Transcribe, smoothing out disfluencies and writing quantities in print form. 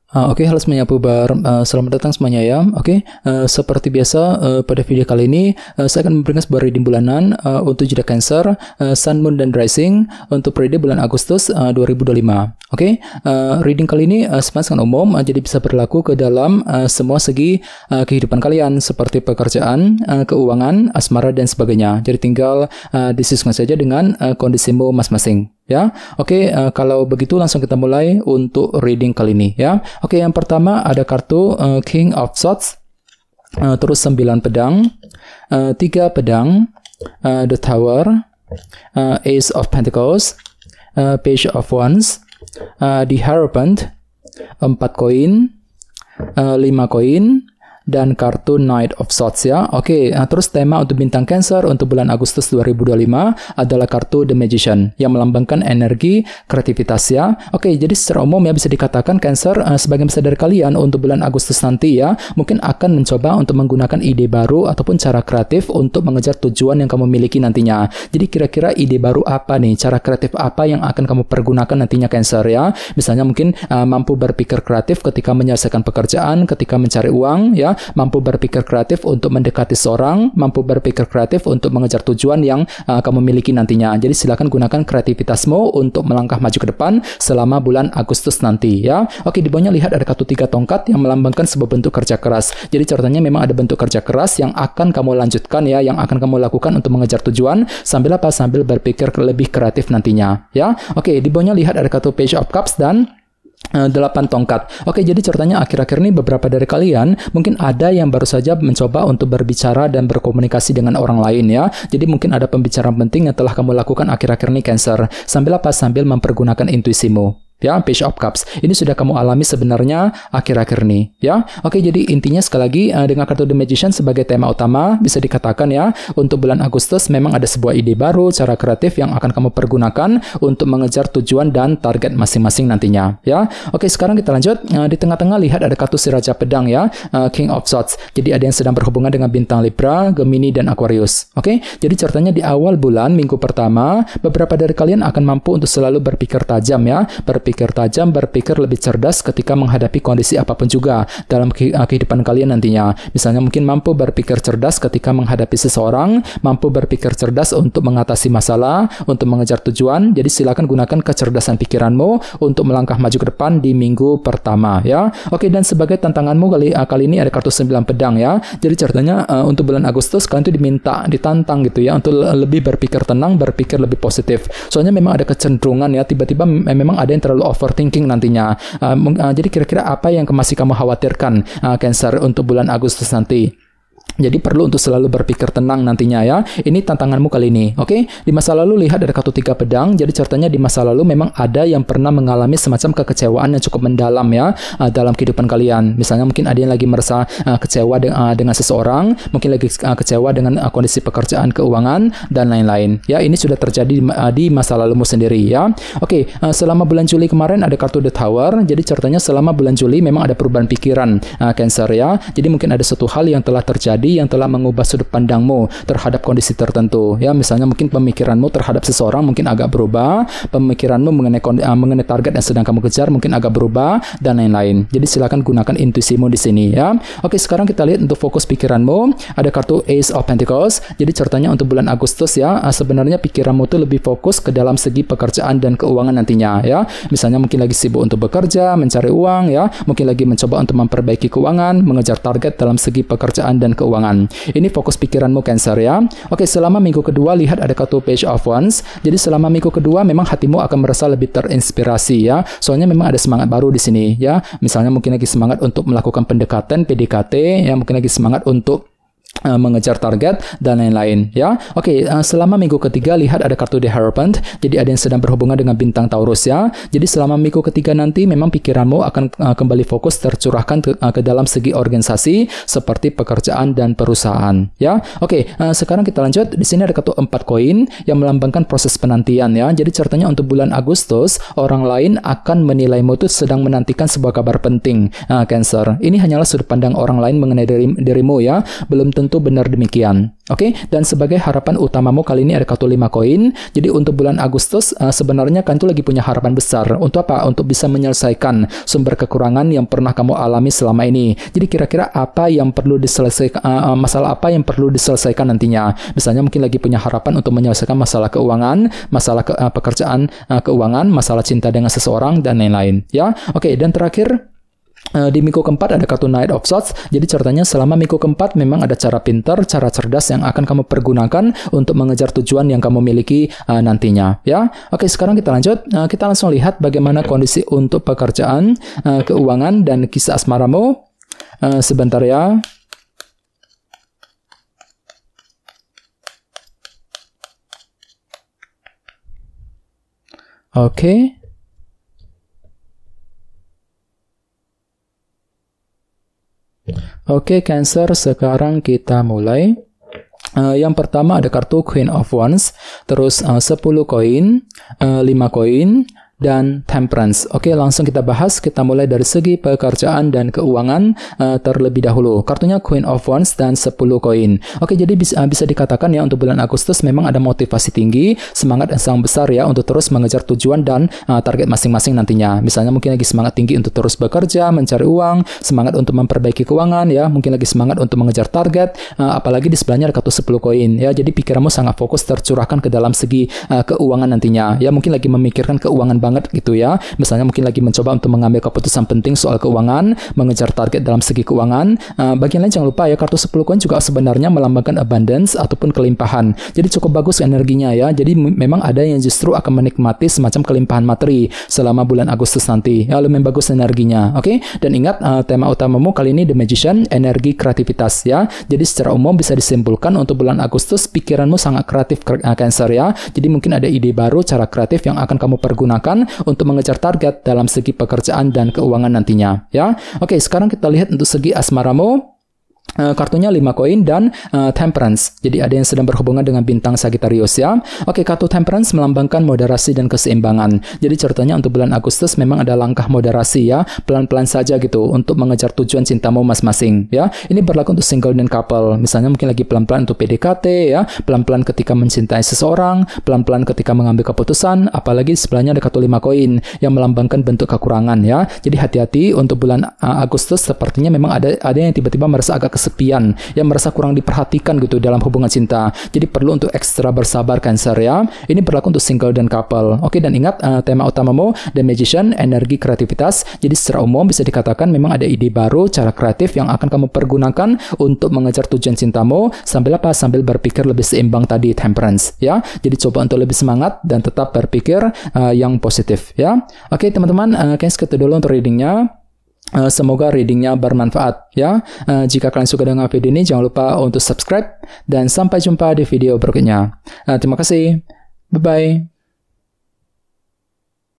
Oke, halo semuanya, selamat datang semuanya ya. Oke, seperti biasa pada video kali ini saya akan memberikan sebuah reading bulanan untuk zodiak Cancer, Sun, Moon, dan Rising untuk periode bulan Agustus 2025. Oke, reading kali ini sangat umum, jadi bisa berlaku ke dalam semua segi kehidupan kalian seperti pekerjaan, keuangan, asmara, dan sebagainya. Jadi tinggal disesuaikan saja dengan kondisimu masing-masing. Ya, oke, kalau begitu langsung kita mulai untuk reading kali ini ya. Oke, yang pertama ada kartu King of Swords, terus 9 pedang, 3 pedang, The Tower, Ace of Pentacles, Page of Wands, The Hierophant, 4 koin, 5 koin, dan kartu Knight of Swords ya. Oke, terus tema untuk bintang Cancer untuk bulan Agustus 2025 adalah kartu The Magician yang melambangkan energi kreativitas ya. Oke, jadi secara umum ya bisa dikatakan Cancer sebagian besar dari kalian untuk bulan Agustus nanti ya mungkin akan mencoba untuk menggunakan ide baru ataupun cara kreatif untuk mengejar tujuan yang kamu miliki nantinya. Jadi kira-kira ide baru apa nih, cara kreatif apa yang akan kamu pergunakan nantinya Cancer ya. Misalnya mungkin mampu berpikir kreatif ketika menyelesaikan pekerjaan, ketika mencari uang ya, mampu berpikir kreatif untuk mendekati seorang, mampu berpikir kreatif untuk mengejar tujuan yang kamu miliki nantinya. Jadi silakan gunakan kreativitasmu untuk melangkah maju ke depan selama bulan Agustus nanti ya. Oke, di bawahnya lihat ada kartu 3 tongkat yang melambangkan sebuah bentuk kerja keras. Jadi catatannya memang ada bentuk kerja keras yang akan kamu lanjutkan ya, yang akan kamu lakukan untuk mengejar tujuan sambil apa? Sambil berpikir lebih kreatif nantinya ya. Oke, di bawahnya lihat ada kartu Page of Cups dan 8 tongkat. Oke, jadi ceritanya akhir-akhir ini beberapa dari kalian mungkin ada yang baru saja mencoba untuk berbicara dan berkomunikasi dengan orang lain ya. Jadi mungkin ada pembicaraan penting yang telah kamu lakukan akhir-akhir ini Cancer. Sambil apa? Sambil mempergunakan intuisimu. Ya, Page of Cups. Ini sudah kamu alami sebenarnya akhir-akhir ini, ya. Oke, jadi intinya sekali lagi dengan kartu The Magician sebagai tema utama bisa dikatakan ya, untuk bulan Agustus memang ada sebuah ide baru, cara kreatif yang akan kamu pergunakan untuk mengejar tujuan dan target masing-masing nantinya, ya. Oke, sekarang kita lanjut. Di tengah-tengah lihat ada kartu si Raja Pedang ya, King of Swords. Jadi ada yang sedang berhubungan dengan bintang Libra, Gemini, dan Aquarius. Oke, jadi ceritanya di awal bulan minggu pertama, beberapa dari kalian akan mampu untuk selalu berpikir tajam ya, berpikir lebih cerdas ketika menghadapi kondisi apapun juga dalam kehidupan kalian nantinya. Misalnya mungkin mampu berpikir cerdas ketika menghadapi seseorang, mampu berpikir cerdas untuk mengatasi masalah, untuk mengejar tujuan. Jadi silakan gunakan kecerdasan pikiranmu untuk melangkah maju ke depan di minggu pertama ya. Oke, dan sebagai tantanganmu kali ini ada kartu 9 pedang ya. Jadi ceritanya untuk bulan Agustus kalian itu ditantang gitu ya untuk lebih berpikir tenang, berpikir lebih positif. Soalnya memang ada kecenderungan ya, tiba-tiba memang ada yang terlalu overthinking nantinya. Jadi kira-kira apa yang masih kamu khawatirkan Cancer untuk bulan Agustus nanti? Jadi perlu untuk selalu berpikir tenang nantinya ya. Ini tantanganmu kali ini. Oke, di masa lalu lihat ada kartu 3 pedang. Jadi ceritanya di masa lalu memang ada yang pernah mengalami semacam kekecewaan yang cukup mendalam ya dalam kehidupan kalian. Misalnya mungkin ada yang lagi merasa kecewa dengan seseorang, mungkin lagi kecewa dengan kondisi pekerjaan, keuangan, dan lain-lain. Ya, ini sudah terjadi di masa lalumu sendiri ya. Oke, selama bulan Juli kemarin ada kartu The Tower. Jadi ceritanya selama bulan Juli memang ada perubahan pikiran Cancer ya. Jadi mungkin ada suatu hal yang telah terjadi yang telah mengubah sudut pandangmu terhadap kondisi tertentu ya. Misalnya mungkin pemikiranmu terhadap seseorang mungkin agak berubah, pemikiranmu mengenai target yang sedang kamu kejar mungkin agak berubah, dan lain-lain. Jadi silakan gunakan intuisimu di sini ya. Oke, sekarang kita lihat untuk fokus pikiranmu. Ada kartu Ace of Pentacles. Jadi ceritanya untuk bulan Agustus ya, sebenarnya pikiranmu tuh lebih fokus ke dalam segi pekerjaan dan keuangan nantinya ya. Misalnya mungkin lagi sibuk untuk bekerja, mencari uang ya, mungkin lagi mencoba untuk memperbaiki keuangan, mengejar target dalam segi pekerjaan dan keuangan. Ini fokus pikiranmu Cancer ya. Oke, selama minggu kedua lihat ada kartu Page of Wands. Jadi selama minggu kedua memang hatimu akan merasa lebih terinspirasi ya. Soalnya memang ada semangat baru di sini ya. Misalnya mungkin lagi semangat untuk melakukan pendekatan PDKT ya, mungkin lagi semangat untuk mengejar target dan lain-lain ya. Oke, selama minggu ketiga lihat ada kartu The Hierophant. Jadi ada yang sedang berhubungan dengan bintang Taurus ya. Jadi selama minggu ketiga nanti memang pikiranmu akan kembali fokus tercurahkan ke dalam segi organisasi seperti pekerjaan dan perusahaan ya. Oke, sekarang kita lanjut. Di sini ada kartu 4 koin yang melambangkan proses penantian ya. Jadi ceritanya untuk bulan Agustus orang lain akan menilaimu itu sedang menantikan sebuah kabar penting Cancer. Ini hanyalah sudut pandang orang lain mengenai dirimu ya. Belum tentu tentu benar demikian. Oke, dan sebagai harapan utamamu kali ini ada kartu 5 koin. Jadi untuk bulan Agustus sebenarnya kalian tuh lagi punya harapan besar. Untuk apa? Untuk bisa menyelesaikan sumber kekurangan yang pernah kamu alami selama ini. Jadi kira-kira apa yang perlu diselesaikan, masalah apa yang perlu diselesaikan nantinya. Misalnya mungkin lagi punya harapan untuk menyelesaikan masalah keuangan, masalah pekerjaan keuangan, masalah cinta dengan seseorang, dan lain-lain. Ya, oke, dan terakhir, di minggu keempat ada kartu Knight of Swords. Jadi ceritanya selama minggu keempat memang ada cara pintar, cara cerdas yang akan kamu pergunakan untuk mengejar tujuan yang kamu miliki nantinya. Ya, oke, sekarang kita lanjut. Kita langsung lihat bagaimana kondisi untuk pekerjaan, keuangan, dan kisah asmaramu. Sebentar ya. Oke. Oke, Cancer, sekarang kita mulai. Yang pertama ada kartu Queen of Wands, terus 10 koin, 5 koin, dan Temperance. Oke, langsung kita bahas. Kita mulai dari segi pekerjaan dan keuangan terlebih dahulu. Kartunya Queen of Wands dan 10 koin. Oke, jadi bisa dikatakan ya untuk bulan Agustus memang ada motivasi tinggi, semangat yang sangat besar ya untuk terus mengejar tujuan dan target masing-masing nantinya. Misalnya mungkin lagi semangat tinggi untuk terus bekerja, mencari uang, semangat untuk memperbaiki keuangan ya, mungkin lagi semangat untuk mengejar target, apalagi di sebelahnya ada kartu 10 koin ya. Jadi pikiranmu sangat fokus tercurahkan ke dalam segi keuangan nantinya. Ya, mungkin lagi memikirkan keuangan banget gitu ya. Misalnya mungkin lagi mencoba untuk mengambil keputusan penting soal keuangan, mengejar target dalam segi keuangan. Bagian lain jangan lupa ya, kartu 10 koin juga sebenarnya melambangkan abundance ataupun kelimpahan. Jadi cukup bagus energinya ya. Jadi memang ada yang justru akan menikmati semacam kelimpahan materi selama bulan Agustus nanti. Ya, lumayan bagus energinya. Oke? Dan ingat tema utamamu kali ini The Magician, energi kreativitas ya. Jadi secara umum bisa disimpulkan untuk bulan Agustus pikiranmu sangat kreatif, Cancer ya. Jadi mungkin ada ide baru, cara kreatif yang akan kamu pergunakan untuk mengejar target dalam segi pekerjaan dan keuangan nantinya ya. Oke, sekarang kita lihat untuk segi asmaramu. Kartunya 5 koin dan Temperance. Jadi ada yang sedang berhubungan dengan bintang Sagittarius ya. Oke, kartu Temperance melambangkan moderasi dan keseimbangan. Jadi ceritanya untuk bulan Agustus memang ada langkah moderasi ya, pelan-pelan saja gitu untuk mengejar tujuan cintamu masing-masing ya. Ini berlaku untuk single dan couple. Misalnya mungkin lagi pelan-pelan untuk PDKT ya, pelan-pelan ketika mencintai seseorang, pelan-pelan ketika mengambil keputusan, apalagi sebelahnya ada kartu 5 koin yang melambangkan bentuk kekurangan ya. Jadi hati-hati untuk bulan Agustus, sepertinya memang ada yang tiba-tiba merasa agak kesepian, yang merasa kurang diperhatikan gitu dalam hubungan cinta. Jadi perlu untuk ekstra bersabar, Cancer ya. Ini berlaku untuk single dan couple. Oke, dan ingat tema utamamu The Magician, energi kreativitas. Jadi secara umum bisa dikatakan memang ada ide baru, cara kreatif yang akan kamu pergunakan untuk mengejar tujuan cintamu sambil apa? Sambil berpikir lebih seimbang tadi, Temperance ya. Jadi coba untuk lebih semangat dan tetap berpikir yang positif ya. Oke, teman-teman, segitu dulu untuk readingnya. Semoga readingnya bermanfaat ya. Jika kalian suka dengan video ini, jangan lupa untuk subscribe dan sampai jumpa di video berikutnya. Terima kasih. Bye-bye.